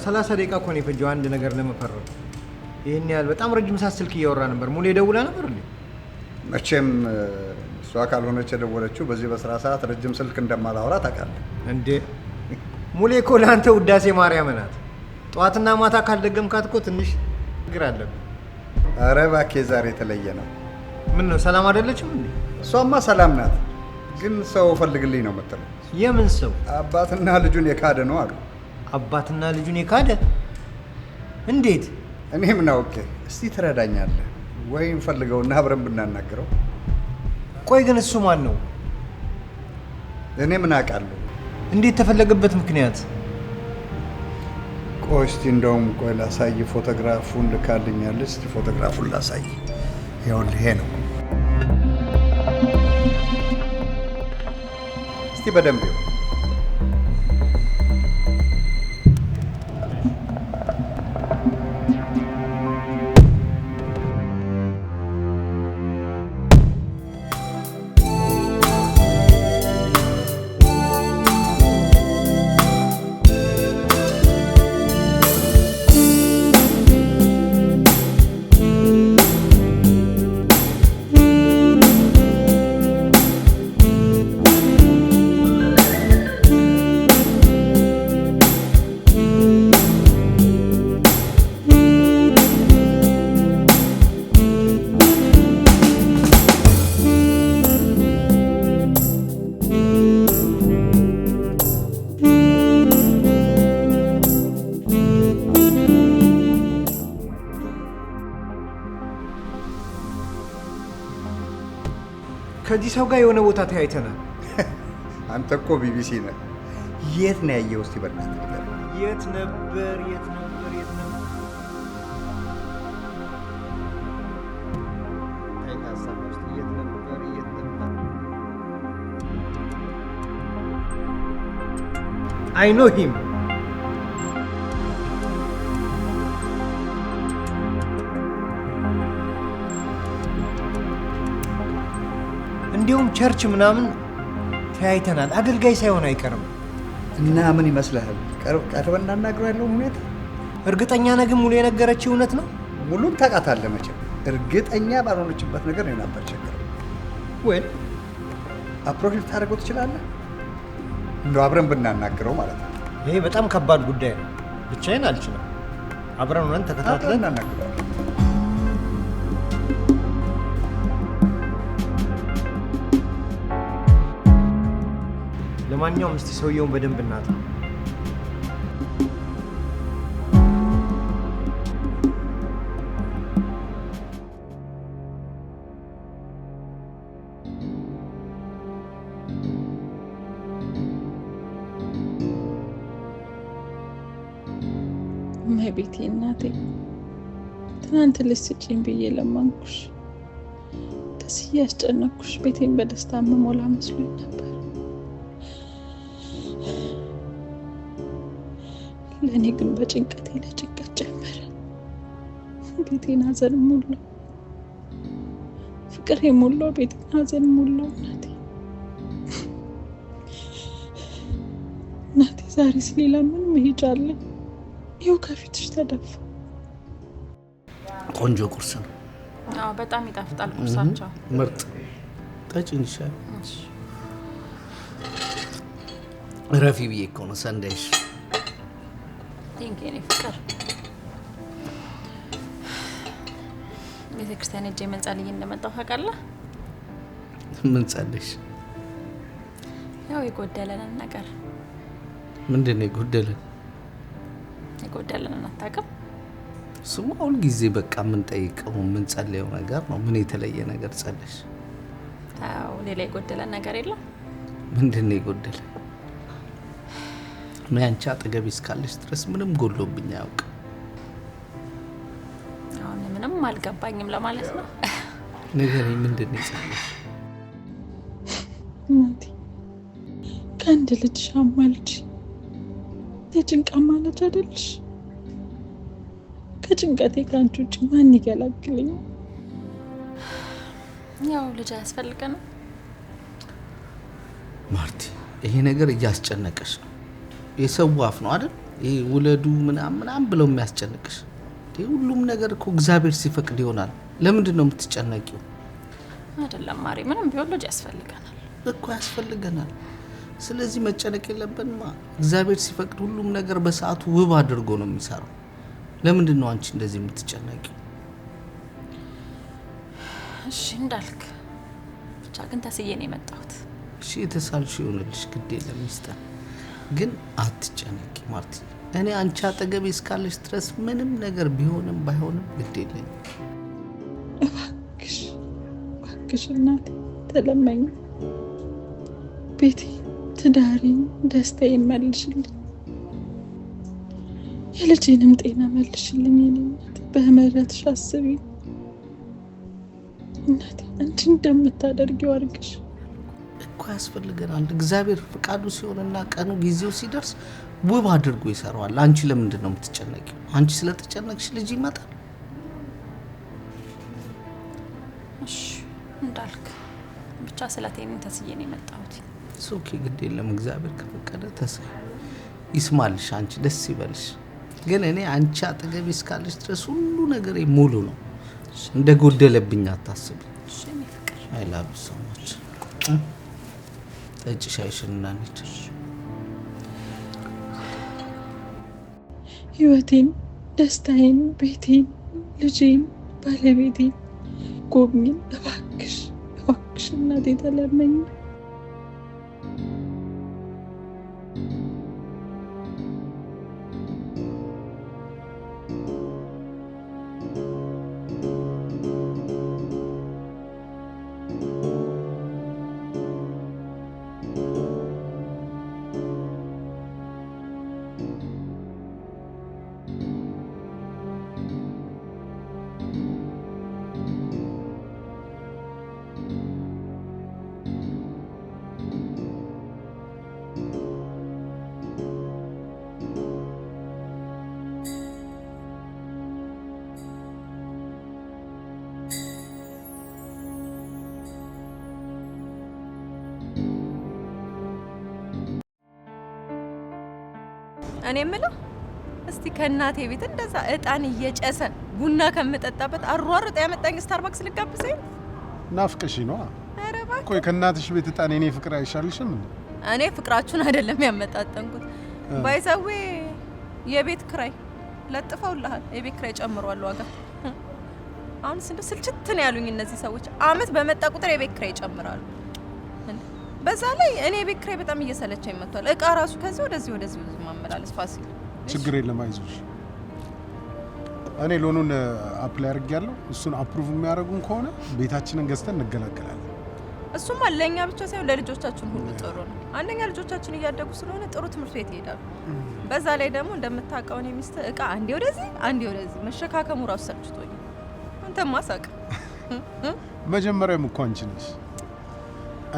30 ደቂቃ እኮ ነው የፈጀው አንድ ነገር ለመፈረም። ይሄን ያህል በጣም ረጅም ሰዓት ስልክ እያወራ ነበር። ሙሌ ደውላ ነበር እንዴ? መቼም እሷ ካልሆነች የደወለችው በዚህ በስራ ሰዓት ረጅም ስልክ እንደማላወራ ታውቃለህ እንዴ? ሙሌ እኮ ለአንተ ውዳሴ ማርያም ናት። ጠዋትና ማታ ካልደገምካት እኮ ትንሽ ችግር አለብህ። ኧረ እባክህ ዛሬ የተለየ ነው። ምን ነው ሰላም አይደለችም እንዴ? እሷማ ሰላም ናት፣ ግን ሰው ፈልግልኝ ነው የምትለው። የምን ሰው? አባትና ልጁን የካደ ነው አሉ። አባትና ልጁን የካደ? እንዴት? እኔ ምን አውቄ። እስቲ ትረዳኛለህ ወይም ፈልገውና አብረን ብናናግረው። ቆይ ግን እሱ ማን ነው? እኔ ምን አውቃለሁ። እንዴት ተፈለገበት ምክንያት? ቆይ እስቲ እንደውም ቆይ ላሳይ። ፎቶግራፉን ልካልኛለች። እስቲ ፎቶግራፉን ላሳይ። ይኸውልህ ይሄ ነው። እስቲ በደንብ ይኸው። ከዚህ ሰው ጋር የሆነ ቦታ ተያይተናል። አንተ እኮ ቢቢሲ ነህ። የት ነው ያየኸው? እስቲ በእናትህ ንገረኝ። የት ነበር? የት ነበር? የት ነበር? I know him. እንዲሁም ቸርች ምናምን ተያይተናል። አገልጋይ ሳይሆን አይቀርም። እና ምን ይመስልሃል? ቀርበን እናናግረው ያለውን ሁኔታ። እርግጠኛ ነህ ግን ሙሉ የነገረችው እውነት ነው? ሙሉም ታውቃታለህ መቼም። እርግጠኛ ባልሆነችበት ነገር እኔን አታስቸግረው። ወይ አፕሮች ልታደርገው ትችላለህ? እንደው አብረን ብናናግረው ማለት ነው። ይሄ በጣም ከባድ ጉዳይ ነው። ብቻዬን አልችልም። አብረን ሆነን ተከታትለን እናናግረዋለን። ለማንኛውም እስቲ ሰውየውን በደንብ እናጣ። እመቤቴ እናቴ፣ ትናንት ልስጭኝ ብዬ ለማንኩሽ፣ ደስ እያስጨነኩሽ ቤቴን በደስታ መሞላ መስሎኝ ነበር። ለእኔ ግን በጭንቀቴ ላይ ጭንቀት ጨመረ። ቤቴን ሐዘን ሞላው፣ ፍቅር የሞላው ቤቴን ሐዘን ሞላው። እናቴ ዛሬስ ሌላ ምን መሄጃ አለኝ? ይኸው ከፊትሽ ተደፋ። ቆንጆ ቁርስ ነው። አዎ በጣም ይጣፍጣል ቁርሳቸው። ምርጥ ጠጪኝ ይሻል። ረፊ ብዬ እኮ ነው ሰንደሽ። ቴንኪ ፍቅር። ቤተክርስቲያን ሄጄ መንጸልይ እንደመጣሁ ታውቃለህ? ምን ጸልሽ? ያው የጎደለንን ነገር። ምንድን ነው የጎደለን? የጎደለንን አታውቅም? ስሙ ሁል ጊዜ በቃ የምንጠይቀው የምንጸልየው ነገር ነው። ምን የተለየ ነገር ጸልሽ? አዎ ሌላ የጎደለን ነገር የለም። ምንድን ነው የጎደለን? እኔ አንቺ አጠገቤ እስካለሽ ድረስ ምንም ጎሎብኝ አያውቅም። አሁን ምንም አልገባኝም ለማለት ነው። ንገረኝ፣ ምንድን ነው የጸለይሽ? እናቴ ከአንድ ልጅ አማልጅ። የጭንቃ ማለች አይደልሽ? ከጭንቀቴ ከአንቺ ውጭ ማን ይገላግልኝ? ያው ልጅ አያስፈልገንም ማርቲ። ይሄ ነገር እያስጨነቀሽ ነው። የሰው አፍ ነው አይደል? ይሄ ውለዱ ምናምን ብለው የሚያስጨንቅሽ? ሁሉም ነገር እኮ እግዚአብሔር ሲፈቅድ ይሆናል። ለምንድን ነው የምትጨነቂው? አይደለም ማሪ፣ ምንም ቢሆን ልጅ ያስፈልገናል እኮ ያስፈልገናል። ስለዚህ መጨነቅ የለብንማ። እግዚአብሔር ሲፈቅድ ሁሉም ነገር በሰዓቱ ውብ አድርጎ ነው የሚሰራው። ለምንድን ነው አንቺ እንደዚህ የምትጨነቂው? እሺ እንዳልክ ብቻ ግን ተስዬ ነው የመጣሁት። እሺ የተሳልሽ ይሆንልሽ፣ ግድ የለም ይስጠን። ግን አትጨነቂ ማርቲ፣ እኔ አንቺ አጠገቤ እስካለሽ ድረስ ምንም ነገር ቢሆንም ባይሆንም ግድ የለኝም። እባክሽ እናቴ ተለመኝ፣ ቤቴ፣ ትዳሬን፣ ደስታዬን መልሽልኝ፣ የልጄንም ጤና መልሽልኝ። የኔ እናት በምህረትሽ አስቢኝ እናቴ፣ አንቺ እንደምታደርጊው አድርግሽ። እኮ ያስፈልገናል። እግዚአብሔር ፍቃዱ ሲሆንና ቀኑ ጊዜው ሲደርስ ውብ አድርጎ ይሰራዋል። አንቺ ለምንድን ነው የምትጨነቂው? አንቺ ስለተጨነቅሽ ልጅ ይመጣል። እሺ እንዳልክ ብቻ ስለቴን ተስዬ ነው የመጣሁት። ኦኬ ግድ የለም። እግዚአብሔር ከፈቀደ ተስፋ ይስማልሽ፣ አንቺ ደስ ይበልሽ። ግን እኔ አንቺ አጠገቤ እስካለሽ ድረስ ሁሉ ነገር ሙሉ ነው። እንደ ጎደለብኝ አታስቢ። እሺ እኔ ፍቅር አይ ላቭ ዩ ሶ ማች። ጠጪ ሻይሽን እና እንሂድ። ህይወቴን፣ ደስታዬን፣ ቤቴን፣ ልጄን፣ ባለቤቴን ጎብኝን እባክሽ፣ እባክሽ እናቴ ተለመኝ። እኔ የምለው እስቲ ከእናቴ ቤት እንደዛ እጣን እየጨሰ ቡና ከምጠጣበት አሯሩጣ ያመጣኝ ስታርባክስ ልጋብዘኝ። ናፍቀሽ ነው? ኧረ እባክህ። ቆይ ከእናትሽ ቤት እጣን የኔ ፍቅር አይሻልሽም እንዴ? እኔ ፍቅራችሁን አይደለም ያመጣጠንኩት። ባይዘዌ የቤት ክራይ ለጥፈውልሃል። የቤት ክራይ ጨምሯል ዋጋ። አሁን ስልችት ነው ያሉኝ እነዚህ ሰዎች። አመት በመጣ ቁጥር የቤት ክራይ ይጨምራሉ። በዛ ላይ እኔ ቤት ክራይ በጣም እየሰለቸኝ መጥቷል። እቃ ራሱ ከዚህ ወደዚህ ማመላለስ ፋሲል። ችግር የለም አይዞሽ። እኔ ሎኑን አፕላይ አድርጌያለሁ። እሱን አፕሩቭ የሚያደርጉን ከሆነ ቤታችንን ገዝተን እንገላገላለን። እሱማ ለእኛ ብቻ ሳይሆን ለልጆቻችን ሁሉ ጥሩ ነው። አንደኛ ልጆቻችን እያደጉ ስለሆነ ጥሩ ትምህርት ቤት ይሄዳሉ። በዛ ላይ ደግሞ እንደምታውቀው እኔ ሚስት እቃ አንዴ ወደዚህ መሸካከሙ ራሱ ሰልችቶኝ። አንተማ ሳቅ። መጀመሪያም እኮ አንቺ ነሽ።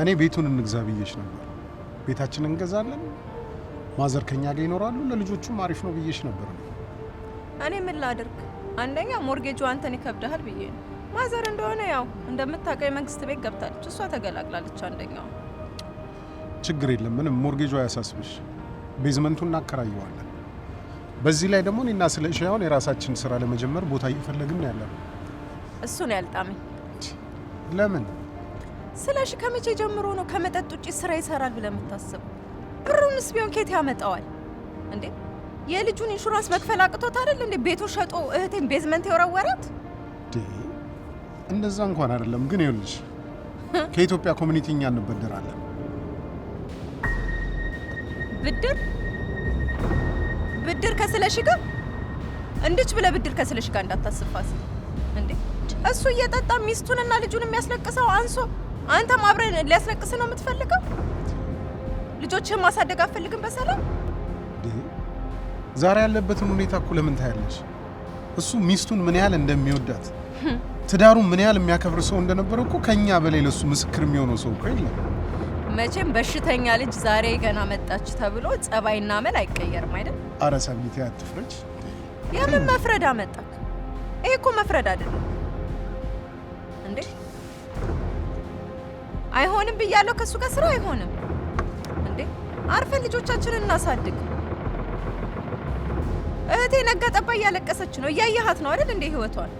እኔ ቤቱን እንግዛ ብዬሽ ነበር። ቤታችንን እንገዛለን፣ ማዘር ከኛ ጋር ይኖራሉ፣ ለልጆቹም አሪፍ ነው ብዬሽ ነበር። እኔ ምን ላድርግ? አንደኛ ሞርጌጁ አንተን ይከብዳል ብዬ ነው። ማዘር እንደሆነ ያው እንደምታውቀው የመንግስት ቤት ገብታለች፣ እሷ ተገላግላለች። አንደኛው ችግር የለም ምንም፣ ሞርጌጁ አያሳስብሽ። ቤዝመንቱን እናከራየዋለን። በዚህ ላይ ደግሞ እኔና ስለ እሺያውን የራሳችን ስራ ለመጀመር ቦታ እየፈለግን ያለን። እሱ ነው ያልጣመኝ። ለምን? ስለሽ ከመቼ ጀምሮ ነው ከመጠጥ ውጪ ስራ ይሰራል ብለህ የምታስበው? ብሩንስ ቢሆን ኬት ያመጣዋል እንዴ? የልጁን ኢንሹራንስ መክፈል አቅቶት አይደል እንዴ ቤቱ ሸጦ እህቴን ቤዝመንት የወረወራት? እንደዛ እንኳን አይደለም፣ ግን ይኸውልሽ ከኢትዮጵያ ኮሚኒቲ እኛ እንበደራለን። ብድር ከስለሽ ጋር እንድች ብለህ ብድር ከስለሽ ጋር እንዳታስፋስ እንዴ። እሱ እየጠጣ ሚስቱንና ልጁን የሚያስለቅሰው አንሶ አንተም አብረን ሊያስለቅስ ነው የምትፈልገው? ልጆችህን ማሳደግ አትፈልግም በሰላም? ዛሬ ያለበትን ሁኔታ እኮ ለምን ታያለሽ? እሱ ሚስቱን ምን ያህል እንደሚወዳት ትዳሩን ምን ያህል የሚያከብር ሰው እንደነበረ እኮ ከኛ በላይ ለሱ ምስክር የሚሆነው ሰው እኮ የለም። መቼም በሽተኛ ልጅ ዛሬ ገና መጣች ተብሎ ጸባይና መል አይቀየርም አይደል? አረ ሰሚቴ አትፍረጅ። የምን መፍረድ አመጣክ? ይሄ እኮ መፍረድ አይደለም እንዴ። አይሆንም ብያለሁ። ከሱ ጋር ስራ አይሆንም እንዴ። አርፈን ልጆቻችንን እናሳድግ። እህቴ ነገ ጠባ እያለቀሰች ነው። እያየሃት ነው አይደል እንዴ ህይወቷን።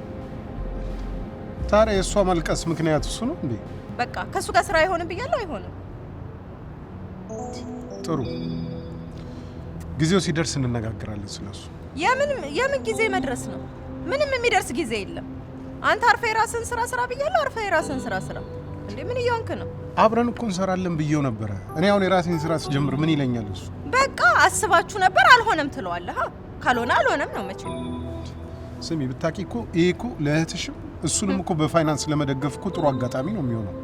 ታዲያ የእሷ መልቀስ ምክንያት እሱ ነው እንዴ? በቃ ከእሱ ጋር ስራ አይሆንም ብያለሁ። አይሆንም። ጥሩ ጊዜው ሲደርስ እንነጋገራለን ስለሱ። የምን ጊዜ መድረስ ነው? ምንም የሚደርስ ጊዜ የለም። አንተ አርፈህ የራስህን ስራ ብያለሁ። አርፈህ የራስህን ስራ እንዴ ምን እየሆንክ ነው? አብረን እኮ እንሰራለን ብዬው ነበረ። እኔ አሁን የራሴን ስራ ስጀምር ምን ይለኛል እሱ? በቃ አስባችሁ ነበር። አልሆነም ትለዋለህ። ካልሆነ አልሆነም ነው መቼም። ስሚ ብታቂ እኮ ይሄ እኮ ለእህትሽም እሱንም እኮ በፋይናንስ ለመደገፍ እኮ ጥሩ አጋጣሚ ነው የሚሆነው።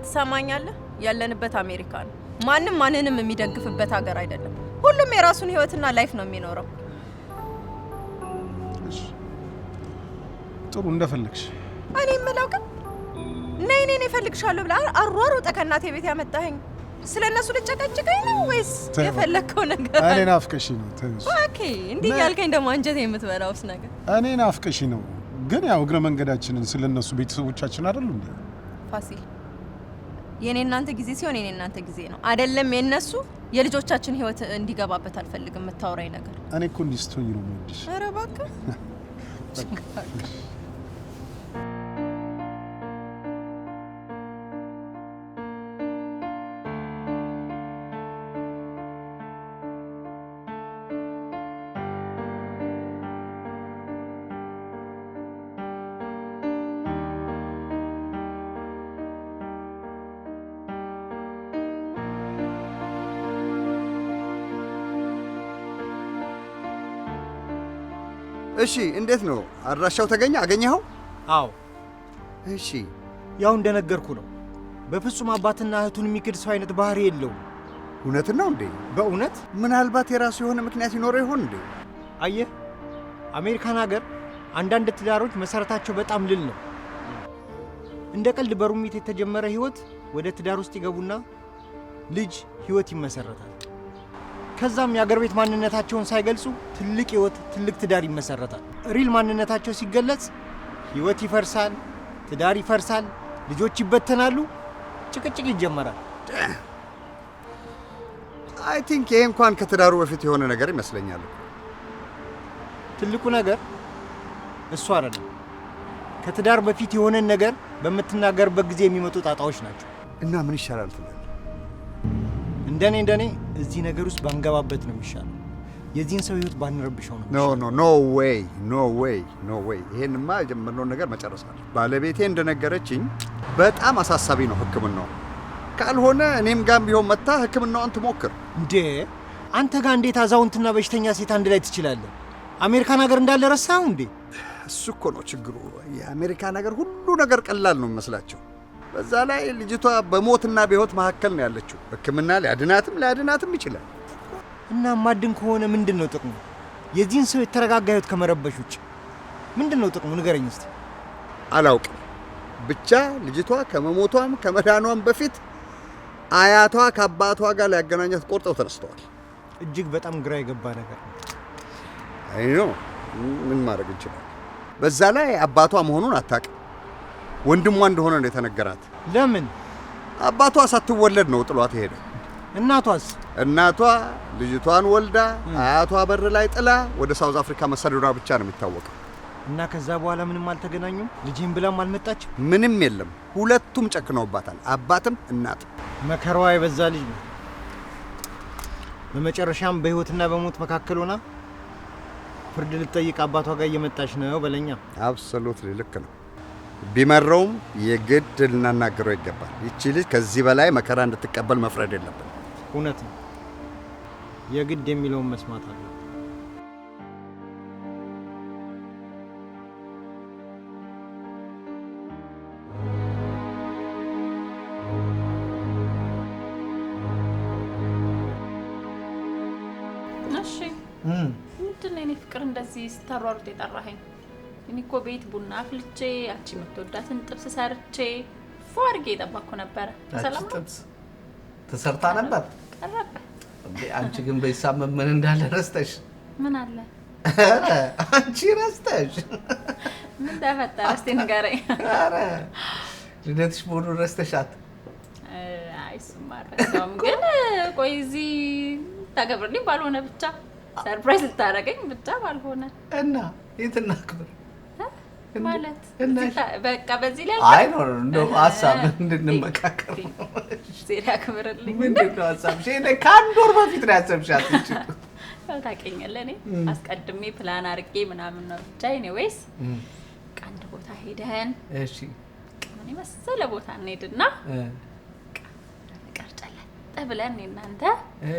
ትሰማኛለህ? ያለንበት አሜሪካ ነው። ማንም ማንንም የሚደግፍበት ሀገር አይደለም። ሁሉም የራሱን ህይወትና ላይፍ ነው የሚኖረው። ጥሩ እንደፈለግሽ። እኔ የምለው ግን ነይ እፈልግሻለሁ ብላ አሯሩጠ ከእናቴ ቤት ያመጣኸኝ ስለነሱ ልጨቀጭቀኝ ነው ወይስ የፈለግከው ነገር? እኔ ናፍቀሽ ነው። ኦኬ እንዲህ ያልከኝ ደግሞ አንጀቴ የምትበላውስ ነገር? እኔ ናፍቀሽ ነው። ግን ያው እግረ መንገዳችንን ስለነሱ ቤተሰቦቻችን አይደሉ እንዴ? ፋሲል የኔ እናንተ ጊዜ ሲሆን የኔ እናንተ ጊዜ ነው አይደለም። የነሱ የልጆቻችን ህይወት እንዲገባበት አልፈልግም። የምታወራኝ ነገር እኔ እኮ እንዲስቶኝ ነው የምወድሽ። ኧረ እባክህ እሺ እንዴት ነው አድራሻው ተገኘ? አገኘኸው? አዎ። እሺ ያው እንደነገርኩ ነው። በፍጹም አባትና እህቱን የሚክድ ሰው አይነት ባህሪ የለውም። እውነትን ነው እንዴ? በእውነት ምናልባት የራሱ የሆነ ምክንያት ይኖረው ይሆን እንዴ? አየህ፣ አሜሪካን ሀገር አንዳንድ ትዳሮች መሰረታቸው በጣም ልል ነው። እንደ ቀልድ በሩሚት የተጀመረ ህይወት ወደ ትዳር ውስጥ ይገቡና ልጅ ህይወት ይመሰረታል። ከዛም የአገር ቤት ማንነታቸውን ሳይገልጹ ትልቅ ህይወት፣ ትልቅ ትዳር ይመሰረታል። ሪል ማንነታቸው ሲገለጽ ህይወት ይፈርሳል፣ ትዳር ይፈርሳል፣ ልጆች ይበተናሉ፣ ጭቅጭቅ ይጀመራል። አይ ቲንክ ይሄ እንኳን ከትዳሩ በፊት የሆነ ነገር ይመስለኛል። ትልቁ ነገር እሱ አይደለም፣ ከትዳር በፊት የሆነን ነገር በምትናገርበት ጊዜ የሚመጡ ጣጣዎች ናቸው። እና ምን ይሻላል ትላለህ? እንደኔ እዚህ ነገር ውስጥ ባንገባበት ነው የሚሻለው። የዚህን ሰው ህይወት ባንረብሸው ነው። ኖ ዌይ ይሄንማ የጀመርነውን ነገር መጨረስ አለ። ባለቤቴ እንደነገረችኝ በጣም አሳሳቢ ነው ህክምናው። ካልሆነ እኔም ጋር ቢሆን መታ ህክምናውን ትሞክር። እንዴ አንተ ጋር እንዴት አዛውንትና በሽተኛ ሴት አንድ ላይ ትችላለህ? አሜሪካን ሀገር እንዳለ ረሳኸው እንዴ? እሱ እኮ ነው ችግሩ። የአሜሪካ ነገር ሁሉ ነገር ቀላል ነው የሚመስላቸው። በዛ ላይ ልጅቷ በሞትና በህይወት መካከል ነው ያለችው። ህክምና ሊያድናትም ይችላል። እና ማድን ከሆነ ምንድን ነው ጥቅሙ? የዚህን ሰው የተረጋጋ ህይወት ከመረበሽ ውጭ ምንድን ነው ጥቅሙ? ንገረኝ እስቲ። አላውቅም። ብቻ ልጅቷ ከመሞቷም ከመዳኗም በፊት አያቷ ከአባቷ ጋር ሊያገናኛት ቆርጠው ተነስተዋል። እጅግ በጣም ግራ የገባ ነገር ነው። አይ ነው ምን ማድረግ እንችላለን? በዛ ላይ አባቷ መሆኑን አታውቅም። ወንድሟ እንደሆነ ነው የተነገራት። ለምን? አባቷ ሳትወለድ ነው ጥሏት ሄደ። እናቷስ? እናቷ ልጅቷን ወልዳ አያቷ በር ላይ ጥላ ወደ ሳውዝ አፍሪካ መሰደዷ ብቻ ነው የሚታወቀው። እና ከዛ በኋላ ምንም አልተገናኙም? ልጅህን ብላም አልመጣች? ምንም የለም። ሁለቱም ጨክነውባታል፣ አባትም እናት። መከራዋ የበዛ ልጅ ነው። በመጨረሻም በህይወትና በሞት መካከል ሆና ፍርድ ልትጠይቅ አባቷ ጋር እየመጣች ነው በለኛ። አብሶሉትሊ ልክ ነው። ቢመረውም የግድ ልናናገረው ይገባል። ይቺ ልጅ ከዚህ በላይ መከራ እንድትቀበል መፍረድ የለብን። እውነት ነው። የግድ የሚለውን መስማት አለ። እሺ ምንድን ነው የኔ ፍቅር እንደዚህ ስታሯሩጥ የጠራኸኝ? እኔ እኮ ቤት ቡና አፍልቼ አንቺ የምትወዳትን ጥብስ ሰርቼ ፎ አድርጌ የጠበቅኩ ነበረ። ሰላም ነው? ጥብስ ተሰርታ ነበር? ቀረበ። አንቺ ግን በይሳመም ምን እንዳለ ረስተሽ? ምን አለ? አንቺ ረስተሽ? ምን ተፈጠረ? እስቲ ንገረኝ። ኧረ ልደትሽ መሆኑን ረስተሻት? አይ እሱማ አልረሳሁም። ግን ቆይ እዚህ ታገብርልኝ ባልሆነ ብቻ ሰርፕራይዝ ልታረገኝ ብቻ ባልሆነ እና የትና ክብር ማለት በቃ በዚህ ላይ አይ ነው ሀሳብ እንድንመካከር ዜና ክብርልኝ ምንድነው ሀሳብሽ? እኔ ከአንድ ወር በፊት ነው ያሰብሻት እንጂ ታውቂኛለህ እኔ አስቀድሜ ፕላን አድርጌ ምናምን ነው ብቻ ኤኒዌይስ አንድ ቦታ ሄደን እሺ ምን መሰለ ቦታ እንሄድና ፍቅር ጨለጥ ብለን እናንተ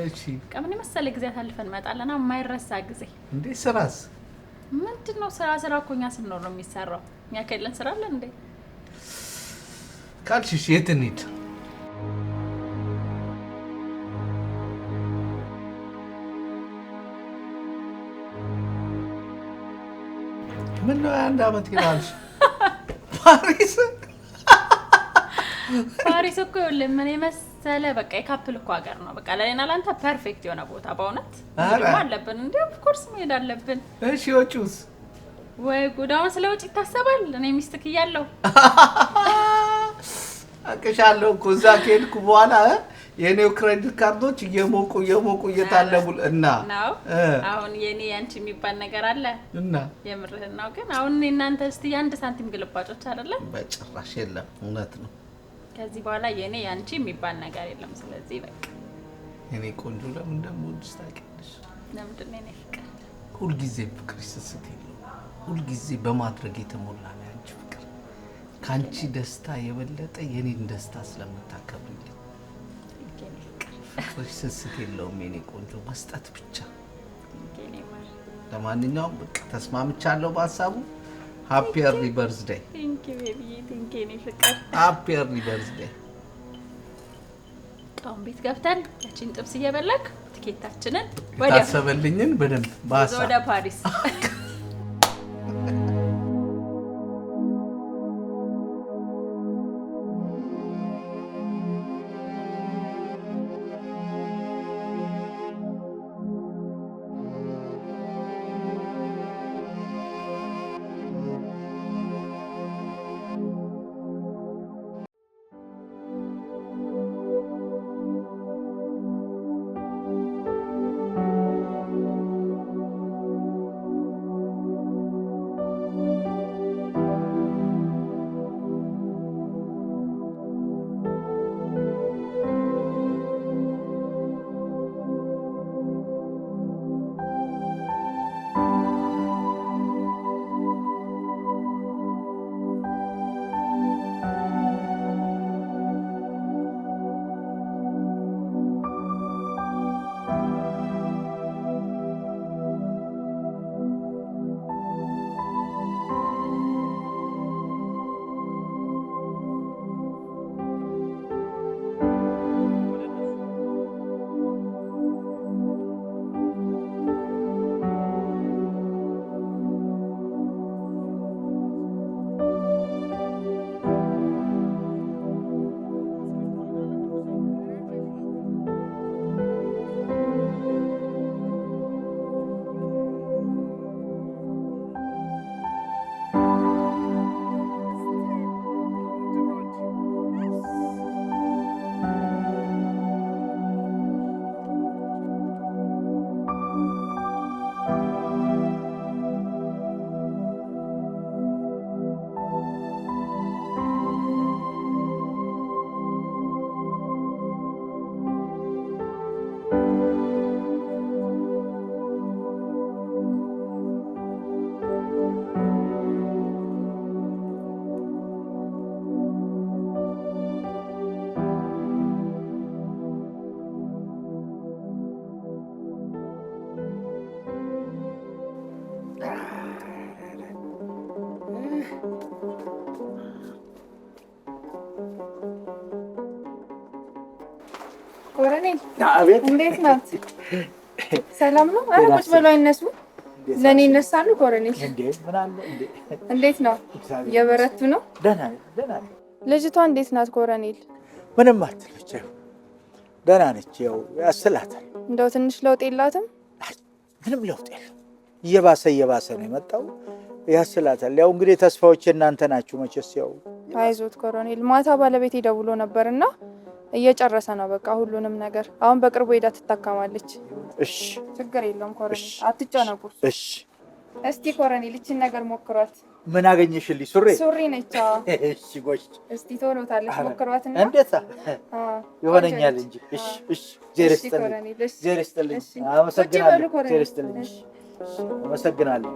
እሺ ምን መሰለ ጊዜ አሳልፈን እንመጣለና የማይረሳ ጊዜ እንዴ ስራስ ምንድነው ስራ እኮ እኛ ስንኖር ነው የሚሰራው እኛ ከሌለን ስራ አለ እንዴ ካልሽ የት እንሂድ ምን ነው አንድ አመት ይላልሽ ፓሪስ እኮ ለምን መሰለ በቃ የካፕል እኮ ሀገር ነው በቃ ለኔና ላንተ ፐርፌክት የሆነ ቦታ በእውነት ደግሞ አለብን እንዴ ኦፍ ኮርስ መሄድ አለብን እሺ ወጪውስ ወይ ጉዳውን ስለውጭ ይታሰባል እኔ ሚስትክ ይያለው አቀሻለሁ እኮ እዛ ከሄድኩ በኋላ የኔው ክሬዲት ካርዶች እየሞቁ እየታለቡ እና አሁን የኔ ያንቺ የሚባል ነገር አለ እና የምርህን ነው ግን አሁን እናንተ እስቲ አንድ ሳንቲም ግልባጮች አይደለ በጭራሽ የለም እውነት ነው ከዚህ በኋላ የኔ ያንቺ የሚባል ነገር የለም ስለዚህ በቃ የኔ ቆንጆ ለምን እንደምወድሽ ታውቂያለሽ ለምንድን ነው ፍቅር ሁሉ ጊዜ ፍቅር ይሰስት የለው ሁሉ ጊዜ በማድረግ የተሞላ ነው አንቺ ፍቅር ካንቺ ደስታ የበለጠ የኔን ደስታ ስለምታከብሪልኝ ፍቅር ይሰስት የለውም የኔ ቆንጆ መስጠት ብቻ ለማንኛውም በቃ ተስማምቻለሁ በሐሳቡ ሃፒ ኤርሊ በርዝዴይ ቴንክ ዩ ቤቢ ቴንክ ዩ ፍቅር ሃፒ ኤርሊ በርዝዴይ ጣም ቤት ገብተን ያቺን ጥብስ እየበላክ ትኬታችንን ወደ ታሰበልኝን በደንብ ባሳ ወደ ፓሪስ ኮረኔል አቤት፣ እንዴት ናት? ሰላም ነው? አረ ቁጭ ብለው አይነሱ። ለኔ ይነሳሉ። ኮረኔል እንዴት ነው? የበረቱ ነው? ደህና ደህና። ልጅቷ እንዴት ናት ኮረኔል? ምንም አትለች፣ ደህና ነች። ያው ያስላታል። እንደው ትንሽ ለውጥ የላትም? ምንም ለውጥ የለም። እየባሰ ነው የመጣው። ያስላታል። ያው እንግዲህ ተስፋዎች እናንተ ናችሁ መቼስ። ያው አይዞት ኮረኔል። ማታ ባለቤቴ ደውሎ ነበርና እየጨረሰ ነው በቃ ሁሉንም ነገር። አሁን በቅርቡ ሄዳ ትታከማለች። እሺ ችግር የለውም ኮረኔ፣ አትጨነቁ። እሺ እስቲ ኮረኔ ልችን ነገር ሞክሯት። ምን አገኘሽልኝ? ሱሪ ነች። እሺ ጎሽ፣ እስቲ ቶሎ ታለሽ ሞክሯትና። እንዴት ይሆነኛል እንጂ። እሺ እሺ፣ ጀርስትልኝ። አመሰግናለሁ። ጀርስትልኝ። አመሰግናለሁ።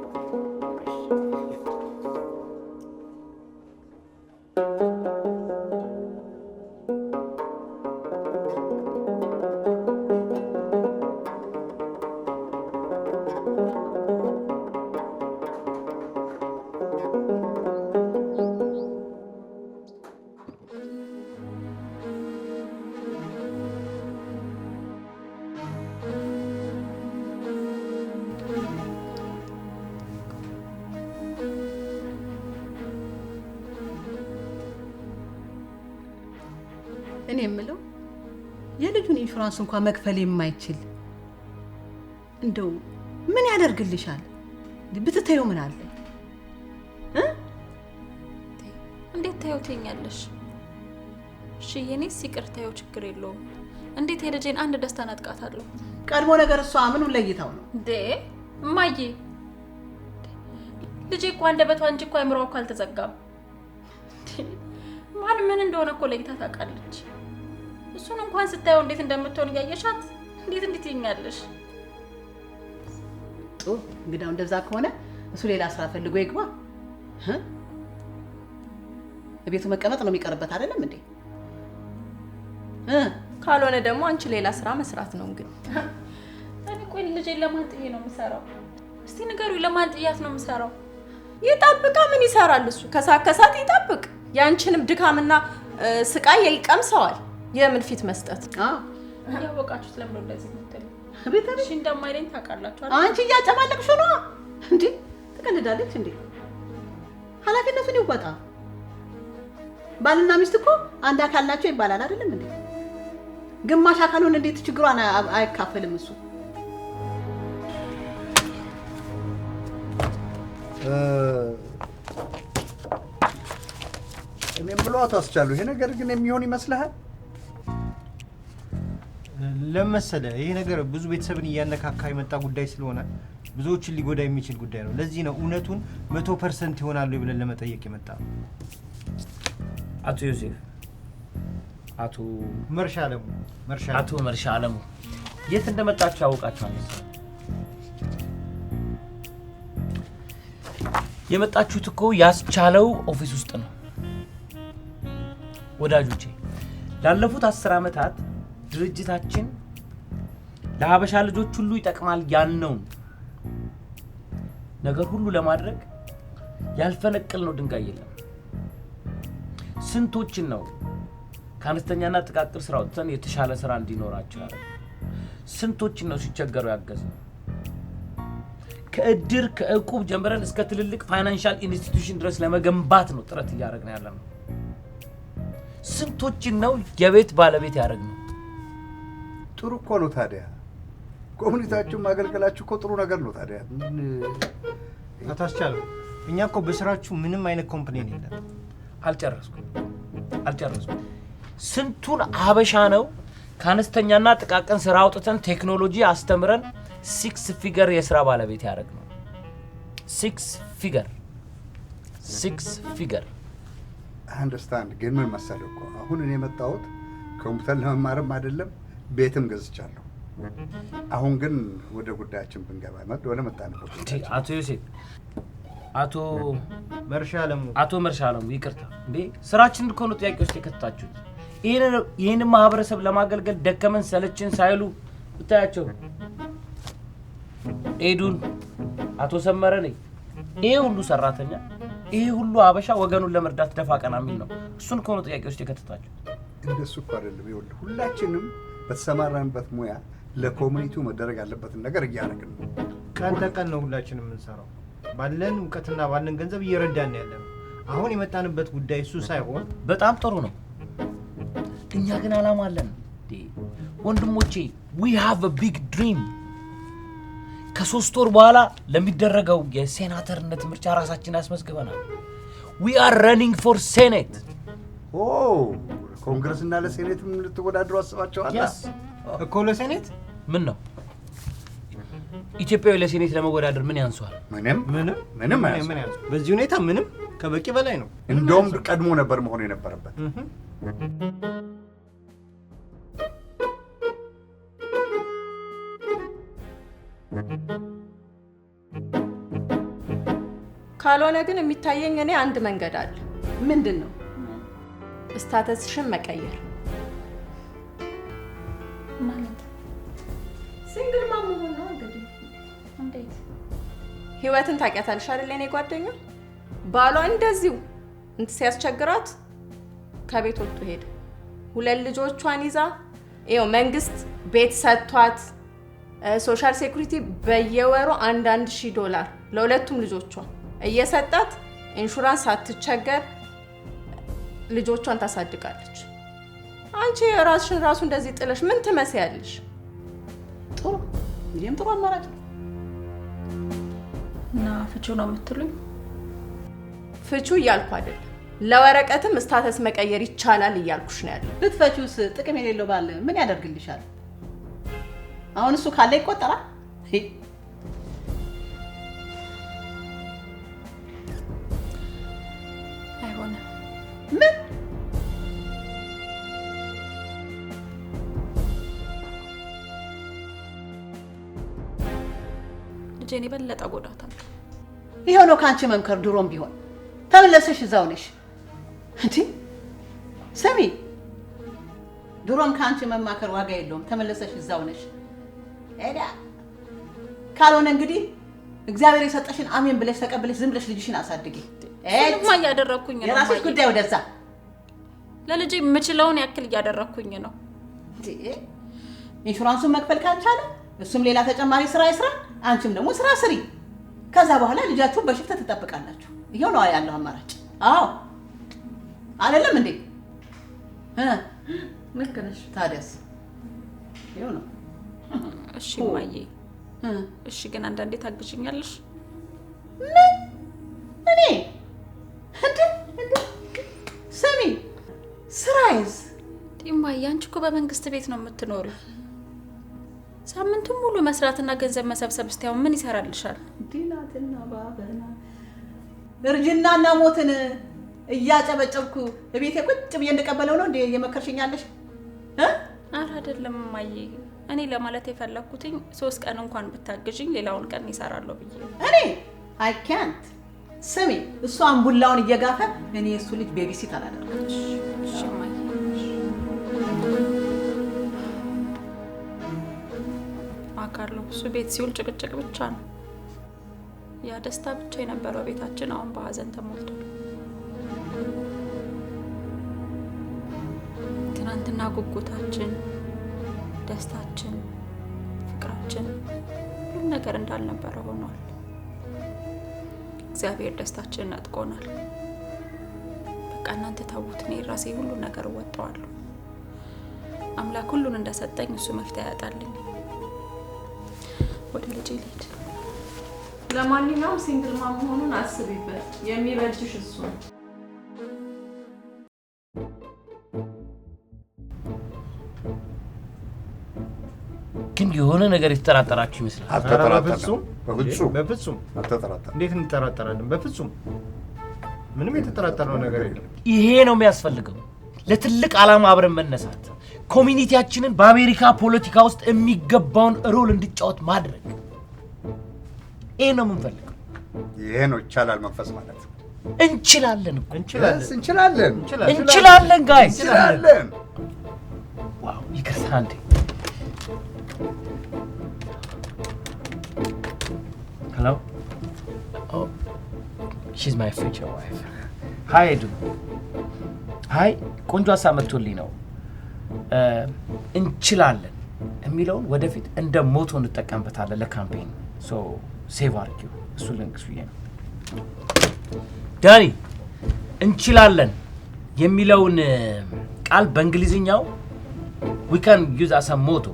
እኔ የምለው የልጁን ኢንሹራንስ እንኳን መክፈል የማይችል እንደው ምን ያደርግልሻል? ብትተይው ምን አለ? እንዴት ታየው ትኛለሽ? እሺ የኔስ ይቅር ታየው ችግር የለውም። እንዴት የልጄን አንድ ደስታ ናጥቃታለሁ? ቀድሞ ነገር እሷ ምኑን ለይታው ነው እንዴ? እማዬ ልጄ እኮ አንደበቷ እንጂ እኮ አይምሮዋ እኮ አልተዘጋም። ማን ምን እንደሆነ እኮ ለይታ ታውቃለች። እሱን እንኳን ስታየው እንዴት እንደምትሆን እያየሻት እንዴት ይኛለሽ? ጥሩ እንግዲህ እንደዛ ከሆነ እሱ ሌላ ስራ ፈልጎ ይግባ። በቤቱ መቀመጥ ነው የሚቀርበት አይደለም እንዴ? ካልሆነ ደግሞ አንቺ ሌላ ስራ መስራት ነው እንግዲህ። እኔ ቆይ ልጄን ለማን ጥዬ ነው የምሰራው? እስቲ ንገሩኝ፣ ለማን ጥያት ነው የምሰራው? ይጠብቃ። ምን ይሰራል እሱ? ከሳከሳት ይጠብቅ። ያንቺንም ድካምና ስቃይ ይቀምሰዋል። የምን ፊት መስጠት? ያወቃችሁት ለምን እንደዚህ የምትሉ? ቤተልሽ እንደማይለኝ ታውቃላችሁ። አንቺ እያጨማለቅሽ ነው እንዴ? ትቀልዳለች እንዴ? ኃላፊነቱን ይወጣ። ባልና ሚስት እኮ አንድ አካል ናቸው ይባላል አይደለም እንዴ? ግማሽ አካሉን እንዴት ችግሯን አይካፈልም እሱ? እኔም ብሎ አታስቻሉ። ይሄ ነገር ግን የሚሆን ይመስልሃል? ለመሰለ ይሄ ነገር ብዙ ቤተሰብን እያነካካ የመጣ ጉዳይ ስለሆነ ብዙዎችን ሊጎዳ የሚችል ጉዳይ ነው። ለዚህ ነው እውነቱን 100% ይሆናሉ ብለን ለመጠየቅ የመጣ ነው። አቶ ዮሴፍ፣ አቶ መርሻ አለሙ የት እንደመጣችሁ ያወቃችኋል? የመጣችሁት እኮ ያስቻለው ኦፊስ ውስጥ ነው። ወዳጆቼ ላለፉት 10 ዓመታት ድርጅታችን ለሀበሻ ልጆች ሁሉ ይጠቅማል ያልነውን ነገር ሁሉ ለማድረግ ያልፈነቀልነው ድንጋይ የለም። ስንቶችን ነው ከአነስተኛና ጥቃቅን ስራ ወጥተን የተሻለ ስራ እንዲኖራቸው ያደረግነው? ስንቶችን ነው ሲቸገሩ ያገዝነው? ከእድር ከእቁብ ጀምረን እስከ ትልልቅ ፋይናንሻል ኢንስቲትዩሽን ድረስ ለመገንባት ነው ጥረት እያደረግን ያለነው። ስንቶችን ነው የቤት ባለቤት ያደረግነው? ጥሩ እኮ ነው ታዲያ። ኮሙኒቲያችሁን ማገልገላችሁ እኮ ጥሩ ነገር ነው ታዲያ። አታስቻለው። እኛ እኮ በስራችሁ ምንም አይነት ኮምፕሌን የለም። አልጨረስኩም። ስንቱን ሀበሻ ነው ከአነስተኛና ጥቃቅን ስራ አውጥተን ቴክኖሎጂ አስተምረን 6 ፊገር የስራ ባለቤት ያደረግነው? 6 ፊገር አንደርስታንድ። ግን ምን መሰለህ እኮ አሁን እኔ የመጣሁት ኮምፒውተር ለመማርም አይደለም ቤትም ገዝቻለሁ። አሁን ግን ወደ ጉዳያችን ብንገባ ወደ መጣንበት አቶ ዮሴፍ፣ አቶ መርሻ አለሙ ይቅርታ እንዴ፣ ስራችን እኮ ነው ጥያቄ ውስጥ የከተታችሁት። ይሄን ማህበረሰብ ለማገልገል ደከመን ሰለችን ሳይሉ ብታያቸው ኤዱን፣ አቶ ሰመረ ነኝ፣ ይሄ ሁሉ ሰራተኛ፣ ይሄ ሁሉ አበሻ ወገኑን ለመርዳት ደፋ ቀና የሚል ነው። እሱን እኮ ነው ጥያቄ ውስጥ የከተታችሁት። እንደሱ እኮ አይደለም። ይኸውልህ ሁላችንም በተሰማራንበት ሙያ ለኮሙኒቲው መደረግ ያለበትን ነገር እያደረግን ነው። ቀን ተቀን ነው ሁላችንም የምንሰራው። ባለን እውቀትና ባለን ገንዘብ እየረዳን ያለን። አሁን የመጣንበት ጉዳይ እሱ ሳይሆን በጣም ጥሩ ነው። እኛ ግን አላማ አለን ወንድሞቼ። we have a big dream። ከ3 ወር በኋላ ለሚደረገው የሴናተርነት ምርጫ ራሳችን አስመዝግበናል። we are running for senate። ኮንግረስና ለሴኔትም ልትወዳደሩ አስባችኋል? እኮ ለሴኔት ምን ነው ኢትዮጵያዊ ለሴኔት ለመወዳደር ምን ያንሷል? ምንም አያንስ። በዚህ ሁኔታ ምንም ከበቂ በላይ ነው። እንደውም ቀድሞ ነበር መሆን የነበረበት። ካልሆነ ግን የሚታየኝ እኔ አንድ መንገድ አለ። ምንድን ነው? ስታተስሽን መቀየር ማለት ሲንግል ማም መሆን ነው እንግዲህ። እንዴት? ህይወትን ታውቂያታለሽ አይደል? የኔ ጓደኛ ባሏ እንደዚሁ ሲያስቸግራት ከቤት ወጥቶ ሄደ። 2 ልጆቿን ይዛ ይኸው መንግስት ቤት ሰጥቷት ሶሻል ሴኩሪቲ በየወሩ $1,000 ለሁለቱም ልጆቿ እየሰጣት ኢንሹራንስ ሳትቸገር ልጆቿን ታሳድጋለች። አንቺ ራስሽን ራሱ እንደዚህ ጥለሽ ምን ትመስያለሽ? ጥሩ ይሄም ጥሩ አማራጭ ነው። እና ፍቹ ነው የምትሉኝ? ፍቹ እያልኩ አይደል፣ ለወረቀትም ስታተስ መቀየር ይቻላል እያልኩሽ ነው ያለው። ብትፈቺውስ ጥቅም የሌለው ባል ምን ያደርግልሻል? አሁን እሱ ካለ ይቆጠራል? አይሆንም። ምን ልጄን የበለጠ ጎዳታለሁ። ይሄው ነው ካንቺ መምከር። ድሮም ቢሆን ተመለሰሽ እዛው ነሽ እንዴ? ስሚ፣ ድሮም ካንቺ መማከር ዋጋ የለውም። ተመለሰሽ እዛው ነሽ። ኤዳ ካልሆነ እንግዲህ እግዚአብሔር የሰጠሽን አሜን ብለሽ ተቀብለሽ ዝም ብለሽ ልጅሽን አሳድጊ። እማ እያደረኩኝ ነው። የራስሽ ጉዳይ ወደዛ። ለልጄ የምችለውን ያክል እያደረኩኝ ነው። ኢንሹራንሱን መክፈል ካልቻለ እሱም ሌላ ተጨማሪ ስራ ይስራ፣ አንቺም ደግሞ ስራ ስሪ። ከዛ በኋላ ልጃችሁን በሽፍት ትጠብቃላችሁ። ይሄው ነው ያለው አማራጭ። አዎ አይደለም እንዴ? ልክ ነሽ። ታዲያስ ይሄው ነው። እሺ ማዬ፣ እሺ ግን አንዳንዴ ታግዥኛለሽ? ምን? እኔ እንዴ ስሚ፣ ስራይዝ ዲማዬ፣ አንቺ እኮ በመንግስት ቤት ነው የምትኖሪው። ሳምንቱን ሙሉ መስራትና ገንዘብ መሰብሰብ እስቲያው ምን ይሰራልሻል? ዲናትና ባበና እርጅናና ሞትን እያጨበጨብኩ ቤቴ ቁጭ ብዬ እንደቀበለው ነው እንዴ እየመከርሽኛለሽ? ኧረ አይደለም ማዬ፣ እኔ ለማለት የፈለኩትኝ 3 ቀን እንኳን ብታግዥኝ ሌላውን ቀን ይሰራለሁ ብዬ። እኔ አይ ካንት። ስሚ፣ እሱ አምቡላውን እየጋፈ እኔ እሱ ልጅ ቤቢሲት አላደርግም። እሺ ማዬ። አውቃለሁ፣ እሱ ቤት ሲውል ጭቅጭቅ ብቻ ነው። ያ ደስታ ብቻ የነበረው ቤታችን አሁን በሀዘን ተሞልቷል። ትናንትና ጉጉታችን፣ ደስታችን፣ ፍቅራችን ሁሉም ነገር እንዳልነበረ ሆኗል። እግዚአብሔር ደስታችንን ነጥቆናል። በቃ እናንተ ተዉት፣ እኔ ራሴ ሁሉ ነገር እወጣዋለሁ። አምላክ ሁሉን እንደሰጠኝ እሱ መፍትሄ ያጣልኝ። ወደ ልጄ ልሂድ። ለማንኛውም ሲንግል ማም መሆኑን አስቢበት፣ የሚበጅሽ እሱ ነው። ግን የሆነ ነገር የተጠራጠራችሁ ይመስላል። በፍጹም እንዴት እንጠራጠራለን? በፍጹም ምንም የተጠራጠረው ነገር የለም። ይሄ ነው የሚያስፈልገው፣ ለትልቅ ዓላማ አብረን መነሳት፣ ኮሚኒቲያችንን በአሜሪካ ፖለቲካ ውስጥ የሚገባውን ሮል እንዲጫወት ማድረግ። ይሄ ነው የምንፈልገው። ይሄ ነው ይቻላል መንፈስ ማለት። እንችላለን እኮ እንችላለን ጋይስ እንችላለን። ዋው ይቅርታ እንዴ። ሄሎ ኦ ሺዝ ማይ ፊውቸር ዋይፍ። ሃይ ዱ ሃይ ቆንጆ ሀሳብ መጥቶልኝ ነው። እንችላለን የሚለውን ወደፊት እንደ ሞቶ እንጠቀምበታለን ለካምፔን። ሶ ሴቭ አድርጊው። እሱ ልንቅስ ብዬ ነው። ዳኒ እንችላለን የሚለውን ቃል በእንግሊዝኛው we can use as a motto.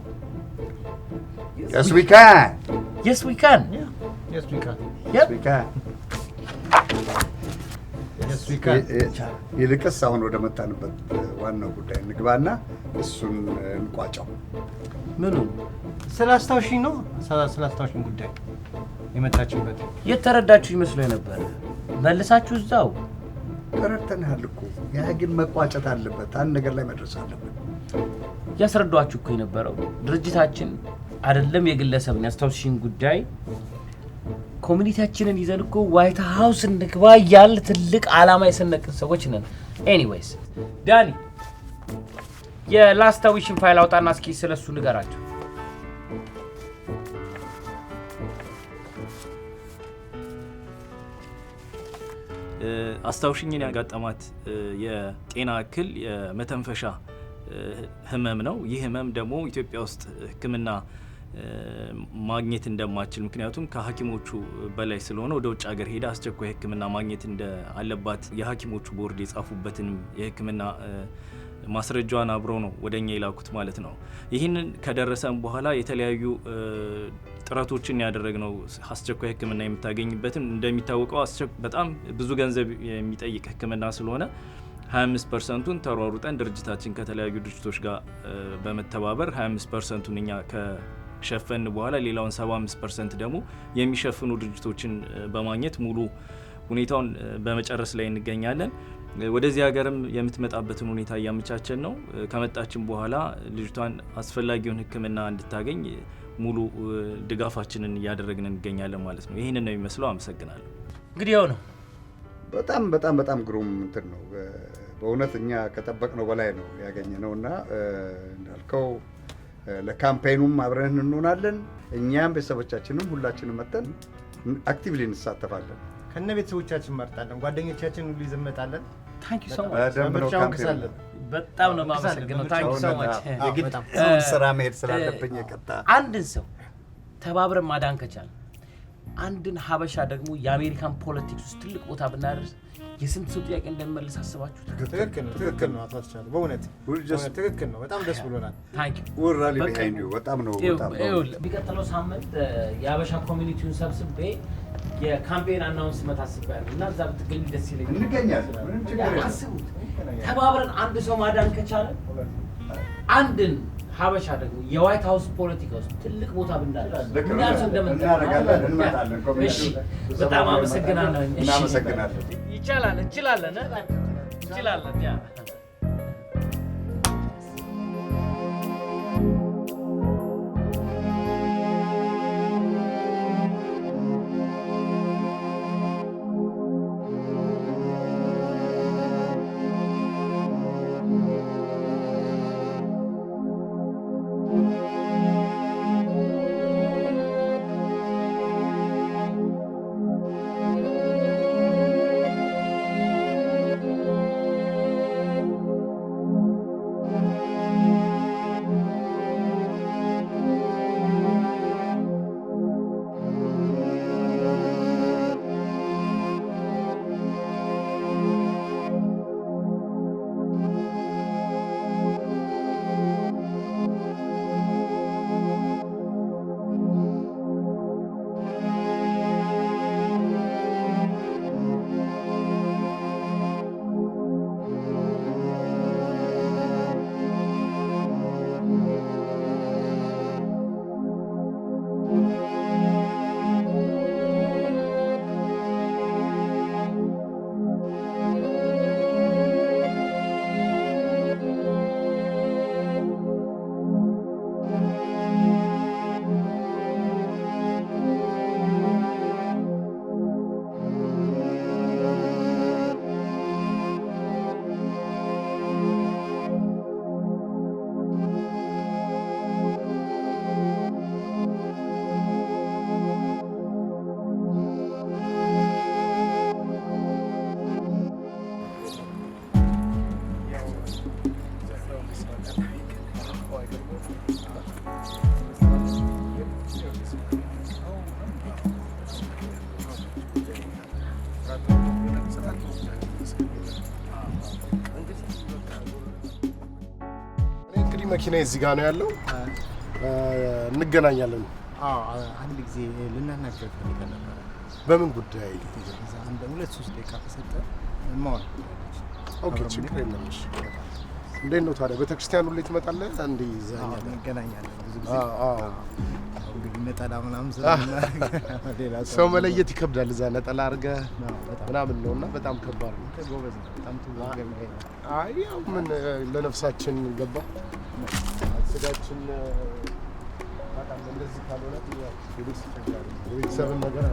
Yes we can. Yes we can. ይልቅስ አሁን ወደ መጣንበት ዋናው ጉዳይ እንግባና እሱን እንቋጨው። ምኑ? ስላስታውሽኝ ነው። ስላስታውሽኝ ጉዳይ የመጣችበት የተረዳችሁ ይመስለው ነበር። መልሳችሁ እዛው ተረድተናል እኮ። ያ ግን መቋጨት አለበት። አንድ ነገር ላይ መድረስ አለበት። ያስረዷችሁ እኮ የነበረው ድርጅታችን አይደለም የግለሰብን ያስታውሽኝ ጉዳይ ኮሚኒቲያችንን ይዘን እኮ ዋይት ሃውስ እንግባ ያለ ትልቅ ዓላማ የሰነቅን ሰዎች ነን። ኤኒዌይስ ዳኒ የላስታዊሽን ፋይል አውጣና እስኪ ስለሱ ንገራቸው። አስታውሽኝን ያጋጠማት የጤና እክል የመተንፈሻ ህመም ነው። ይህ ህመም ደግሞ ኢትዮጵያ ውስጥ ሕክምና ማግኘት እንደማትችል ምክንያቱም ከሐኪሞቹ በላይ ስለሆነ ወደ ውጭ ሀገር ሄዳ አስቸኳይ ሕክምና ማግኘት እንዳለባት የሐኪሞቹ ቦርድ የጻፉበትንም የሕክምና ማስረጃዋን አብሮ ነው ወደኛ የላኩት ማለት ነው። ይህንን ከደረሰን በኋላ የተለያዩ ጥረቶችን ያደረግነው አስቸኳይ ሕክምና የምታገኝበትን እንደሚታወቀው በጣም ብዙ ገንዘብ የሚጠይቅ ሕክምና ስለሆነ 25%ን ተሯሩጠን ድርጅታችን ከተለያዩ ድርጅቶች ጋር በመተባበር 25%ን እኛ ከሸፈን በኋላ ሌላውን 75% ደግሞ የሚሸፍኑ ድርጅቶችን በማግኘት ሙሉ ሁኔታውን በመጨረስ ላይ እንገኛለን። ወደዚህ ሀገርም የምትመጣበትን ሁኔታ እያመቻቸን ነው። ከመጣችን በኋላ ልጅቷን አስፈላጊውን ሕክምና እንድታገኝ ሙሉ ድጋፋችንን እያደረግን እንገኛለን ማለት ነው። ይህንን ነው የሚመስለው። አመሰግናለሁ። እንግዲህ ያው ነው። በጣም በጣም በጣም ግሩም እንትን ነው በእውነት እኛ ከጠበቅነው በላይ ነው ያገኘነው እና እንዳልከው ለካምፔኑም አብረን እንሆናለን። እኛም ቤተሰቦቻችንም ሁላችንም መተን አክቲቭሊ እንሳተፋለን። ከነ ቤተሰቦቻችን መርጣለን፣ ጓደኞቻችን ሁሉ ይዘመጣለን። ታንክ ዩ ሶ ማች። በጣም ነው የማመሰግነው። ታንክ ዩ ሶ ማች። የግድ ስራ መሄድ ስላለብኝ የቀጣ አንድን ሰው ተባብረን ማዳን ከቻል አንድን ሀበሻ ደግሞ የአሜሪካን ፖለቲክስ ውስጥ ትልቅ ቦታ ብናደርስ የስንት ሰው ጥያቄ እንደሚመልስ አስባችሁ? ትክክል ነው። አታስቻለ በእውነት ትክክል ነው። በጣም ደስ ብሎናል። ታንክ ዩ ወራሊ ቢሃይንድ ዩ በጣም ነው። ቢቀጥለው ሳምንት የሀበሻ ኮሚኒቲውን ሰብስቤ የካምፔን አናውንስመንት አስቤያለሁ እና እዛ ብትገኙ ደስ ይለኛል። እንገኛለን። ምንም ችግር የለም። አስቡት፣ ተባብረን አንድ ሰው ማዳን ከቻለ አንድን ሀበሻ ደግሞ የዋይት ሃውስ ፖለቲካ ውስጥ ትልቅ ቦታ ብናደርስ እናደርጋለን፣ እንመጣለን። በጣም አመሰግናለሁ። እናመሰግናለን። ይቻላል፣ እንችላለን። ያ መኪና እዚህ ጋር ነው ያለው። እንገናኛለን። አንድ ጊዜ ልናናገር ፈልገን ነበር። በምን ጉዳይ? አንድ 2-3 ደቂቃ ከሰጠ እማዋ ኦኬ ችግር የለም። እሺ እንዴት ነው ታዲያ ቤተክርስቲያኑ ላይ ትመጣለህ? አንዴ ይዛኛ እንገናኛለን ብዙ ጊዜ። እንግዲህ ነጠላ ምናምን ሌላ ሰው መለየት ይከብዳል። እዛ ነጠላ አድርገህ ምናምን ነውና በጣም ከባድ ነው። ጎበዝ ነው በጣም ትወገም። አይ ያው ምን ለነፍሳችን ገባ ስጋችን በጣም እንደዚህ ካልሆነ የቤተሰብን ነገር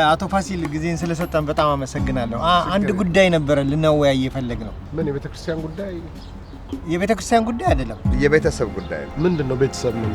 አቶ ፋሲል ጊዜን ስለሰጠን በጣም አመሰግናለሁ። አንድ ጉዳይ ነበረ ልናወያይ የፈለግነው። ምን የቤተክርስቲያን ጉዳይ? የቤተክርስቲያን ጉዳይ አይደለም፣ የቤተሰብ ጉዳይ ነው። ምንድነው ቤተሰብ ምን?